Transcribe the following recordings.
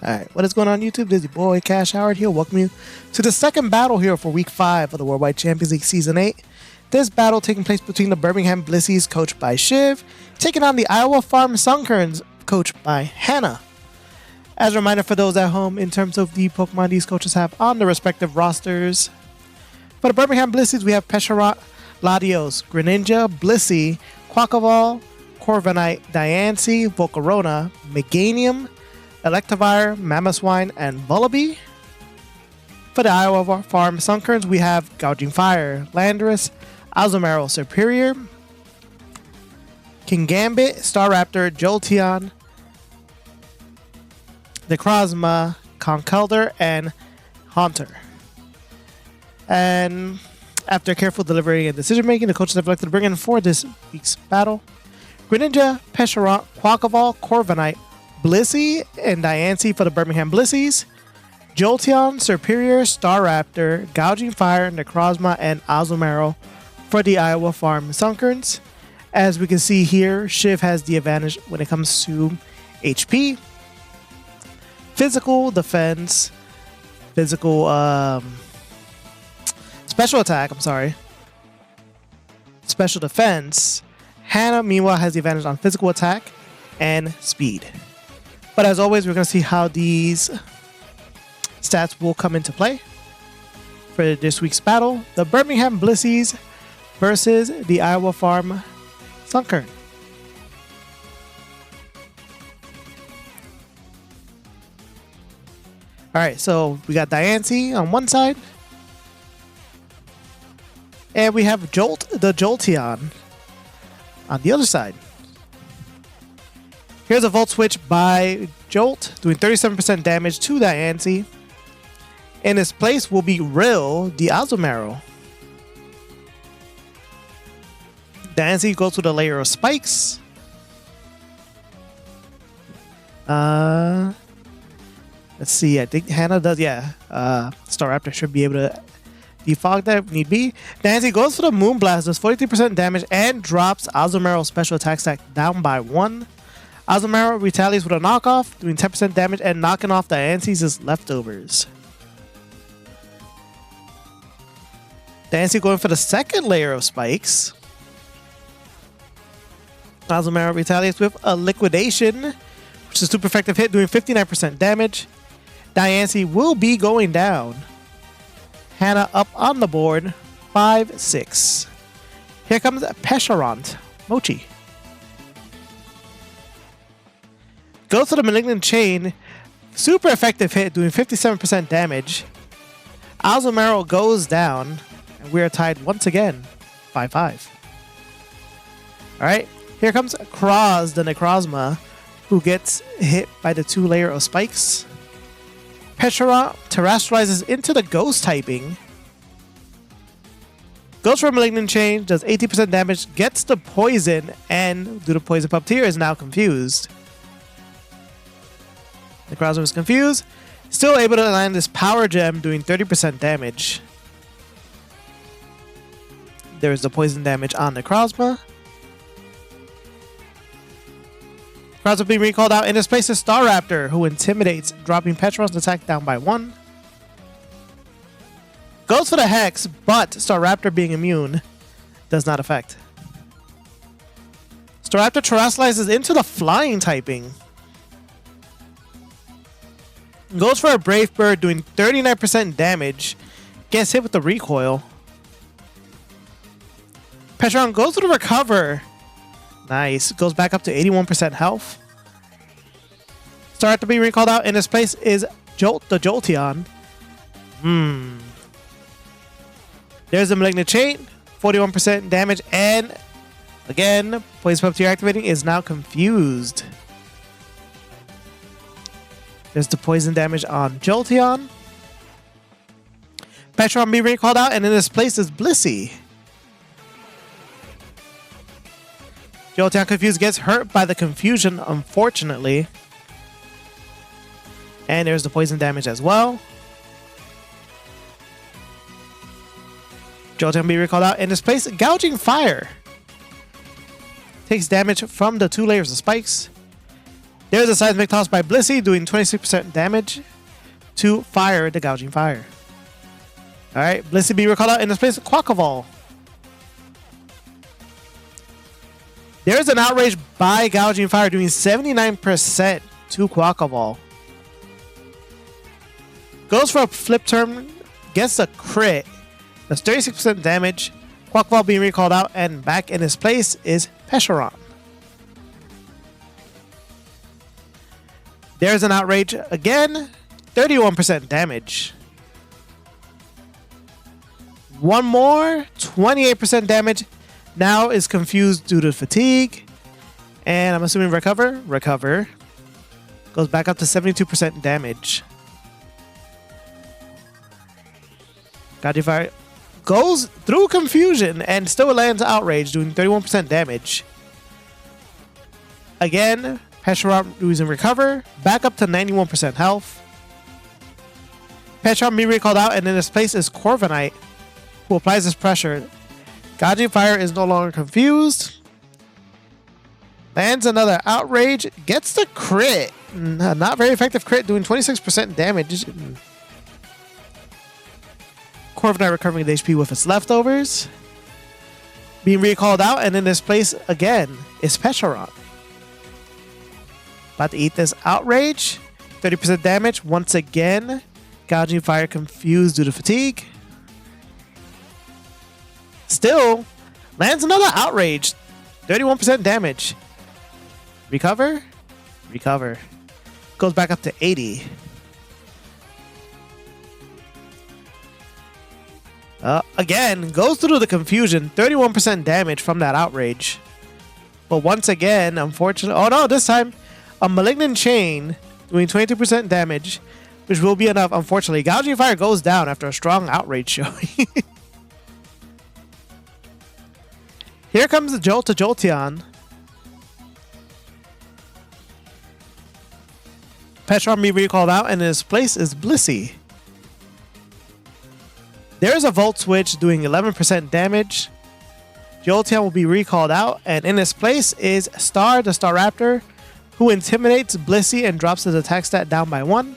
Alright, what is going on YouTube? This is your boy Cash Howard here. Welcome you to the second battle here for week 5 of the Worldwide Champions League Season 8. This battle taking place between the Birmingham Blisseys, coached by Shiv, taking on the Iowa Farm Sunkerns, coached by Hannah. As a reminder for those at home, in terms of the Pokemon these coaches have on the respective rosters, for the Birmingham Blisseys, we have Pesharant, Latios, Greninja, Blissey, Quackleval, Corviknight, Diancie, Volcarona, Meganium, Electivire, Mamoswine, and Vullaby. For the Iowa Farm Sunkerns, we have Gouging Fire, Landorus, Azumarill Superior, Kingambit, Staraptor, Jolteon, Necrozma, Conkeldurr, and Haunter. And after careful delivery and decision making, the coaches have elected to bring in for this week's battle Greninja, Pesharant, Quackleval, Corviknight, Blissey, and Diancie for the Birmingham Blisseys, Jolteon, Superior, Staraptor, Gouging Fire, Necrozma, and Azumarill for the Iowa Farm Sunkerns. As we can see here, Shiv has the advantage when it comes to HP, physical defense, special attack, special defense. Hannah, meanwhile, has the advantage on physical attack and speed. But as always, we're going to see how these stats will come into play for this week's battle. The Birmingham Blisseys versus the Iowa Farm Sunkern. Alright, so we got Diancie on one side. And we have Jolt, the Jolteon, on the other side. Here's a Volt Switch by Jolt, doing 37% damage to Diancie. In its place will be Rill, the Azumarill. Diancie goes with a layer of spikes. Let's see, I think Hannah does, Staraptor should be able to defog that if need be. Diancie goes for the Moonblast, does 43% damage, and drops Azumarill's special attack stack down by 1. Azumarill retaliates with a knockoff, doing 10% damage and knocking off Diancie's leftovers. Diancie going for the second layer of spikes. Azumarill retaliates with a liquidation, which is a super effective hit, doing 59% damage. Diancie will be going down. Hannah up on the board, 5-6. Here comes Pesharant, Mochi. Goes to the Malignant Chain, super effective hit, doing 57% damage. Azumarill goes down, and we are tied once again, 5-5. Alright, here comes Croz, the Necrozma, who gets hit by the 2 layer of spikes. Pesharant terrestrializes into the Ghost typing. Goes for a Malignant Chain, does 80% damage, gets the poison, and due to Poison Puppeteer is now confused. Necrozma is confused. Still able to land this Power Gem, doing 30% damage. There is the poison damage on Necrozma. Necrozma being recalled out. In his place is Staraptor, who intimidates, dropping Pesharant's attack down by 1. Goes for the Hex, but Staraptor being immune does not affect. Staraptor terrestrializes into the Flying typing. Goes for a Brave Bird, doing 39% damage. Gets hit with the recoil. Pesharant goes to the Recover. Nice. Goes back up to 81% health. Staraptor being recalled out. In his place is Jolt, the Jolteon. There's the Malignant Chain. 41% damage. And again, Poison Puppeteer activating is now confused. There's the poison damage on Jolteon. Pesharant being recalled out, and in this place is Blissey. Jolteon confused, gets hurt by the confusion, unfortunately. And there's the poison damage as well. Jolteon being recalled out, in this place, Gouging Fire. Takes damage from the 2 layers of spikes. There's a seismic toss by Blissey doing 26% damage to Fire, the Gouging Fire. Alright, Blissey be recalled out in this place. Quackleval. There's an Outrage by Gouging Fire doing 79% to Quackleval. Goes for a flip turn, gets a crit. That's 36% damage. Quackleval being recalled out, and back in his place is Pesharon. There's an Outrage again, 31% damage. One more, 28% damage. Now is confused due to fatigue. And I'm assuming recover. Recover. Goes back up to 72% damage. Gouging Fire goes through confusion and still lands Outrage, doing 31% damage. Again, Pesharon using recover. Back up to 91% health. Pesharon be recalled out, and in his place is Corviknight, who applies this pressure. Gouging Fire is no longer confused. Lands another Outrage. Gets the crit. Not very effective crit, doing 26% damage. Corviknight recovering the HP with its leftovers. Being recalled out, and in this place again is Pesharon. About to eat this Outrage. 30% damage. Once again, Gouging Fire confused due to fatigue. Still lands another Outrage. 31% damage. Recover. Recover. Goes back up to 80. Again, goes through the confusion. 31% damage from that Outrage. But once again, unfortunately... Oh no, this time, a Malignant Chain doing 22% damage, which will be enough, unfortunately. Gouging Fire goes down after a strong Outrage showing. Here comes the Jolt to Jolteon. Pesharon be recalled out, and in his place is Blissey. There's a Volt Switch doing 11% damage. Jolteon will be recalled out, and in his place is Star, the Staraptor, who intimidates Blissey and drops his attack stat down by 1.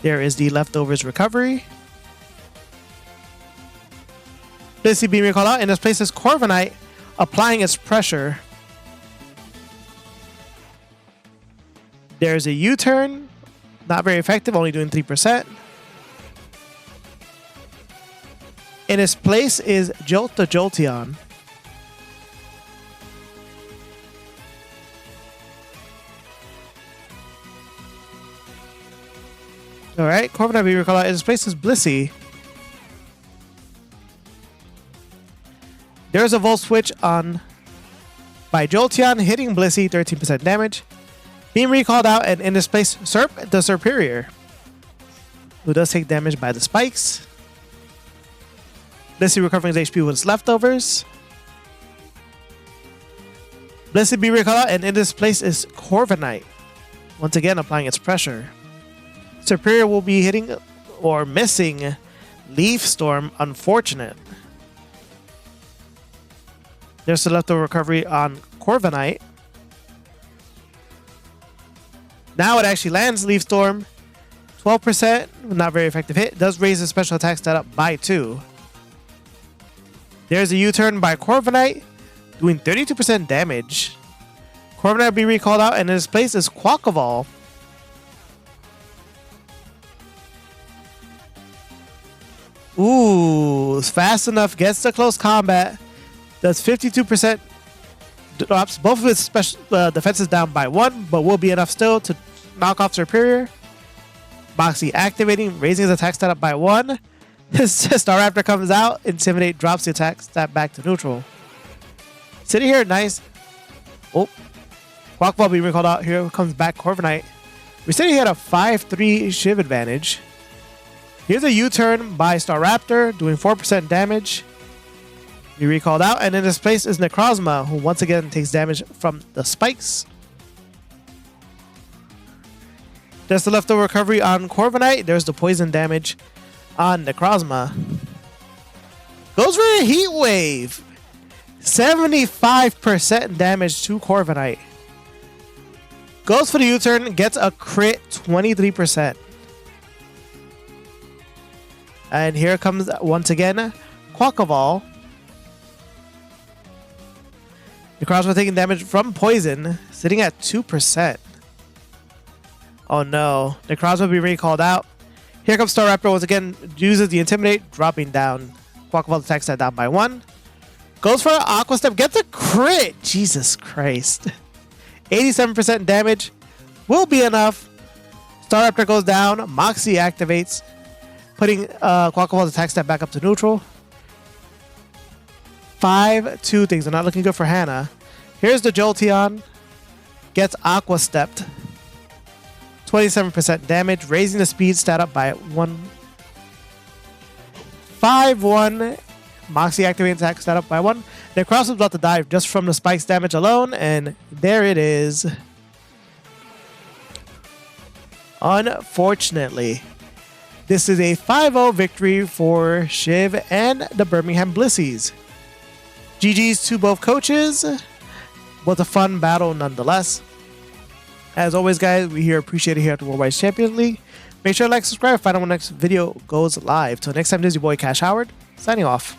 There is the leftovers recovery. Blissey being recalled out, and in his place is Corviknight, applying its pressure. There's a U-turn, not very effective, only doing 3%. In his place is Jolt the Jolteon. Alright, Corviknight being recalled out. In his place is Blissey. There's a Volt Switch on by Jolteon, hitting Blissey, 13% damage. Being recalled out, and in his place, Serp the Superior, who does take damage by the spikes. Blissey recovering his HP with his leftovers. Blissey be recalled out, and in this place is Corviknight, once again applying its pressure. Superior will be hitting or missing Leaf Storm, unfortunate. There's the leftover recovery on Corviknight. Now it actually lands Leaf Storm. 12%, not very effective hit. Does raise the special attack stat up by 2. There's a U-turn by Corviknight, doing 32% damage. Corviknight will be recalled out, and in his place is Quackleval. Ooh, it's fast enough, gets to close combat, does 52%, drops both of its special defenses down by 1, but will be enough still to knock off Superior. Moxie activating, raising his attack stat up by 1. His Staraptor comes out, Intimidate, drops the attack stat back to neutral. Sitting here, nice. Oh, Quackleval being recalled out. Here comes back Corviknight. We're sitting here at a 5-3 Shiv advantage. Here's a U-turn by Staraptor, doing 4% damage. Be recalled out, and in his place is Necrozma, who once again takes damage from the spikes. There's the leftover recovery on Corviknight. There's the poison damage on Necrozma. Goes for a Heat Wave. 75% damage to Corviknight. Goes for the U-turn, gets a crit 23%. And here comes once again Quackaball. Necrozma taking damage from poison, sitting at 2%. Oh no, Necrozma will be recalled out. Here comes Staraptor once again, uses the Intimidate, dropping down. Quackaball attacks that down by 1. Goes for an Aqua Step, gets a crit! Jesus Christ. 87% damage will be enough. Staraptor goes down, Moxie activates, putting Quackaball's attack step back up to neutral. 5-2, things are not looking good for Hannah. Here's the Jolteon, gets Aqua Stepped. 27% damage, raising the speed stat up by 1. 5-1. Moxie activating attack stat up by 1. Necrozma's about to die just from the spikes damage alone, and there it is. Unfortunately, this is a 5-0 victory for Shiv and the Birmingham Blisseys. GG's to both coaches. Was a fun battle nonetheless. As always, guys, we appreciate it here at the Worldwide Champions League. Make sure to like, subscribe, find out when the next video goes live. Till next time, this is your boy Cash Howard, signing off.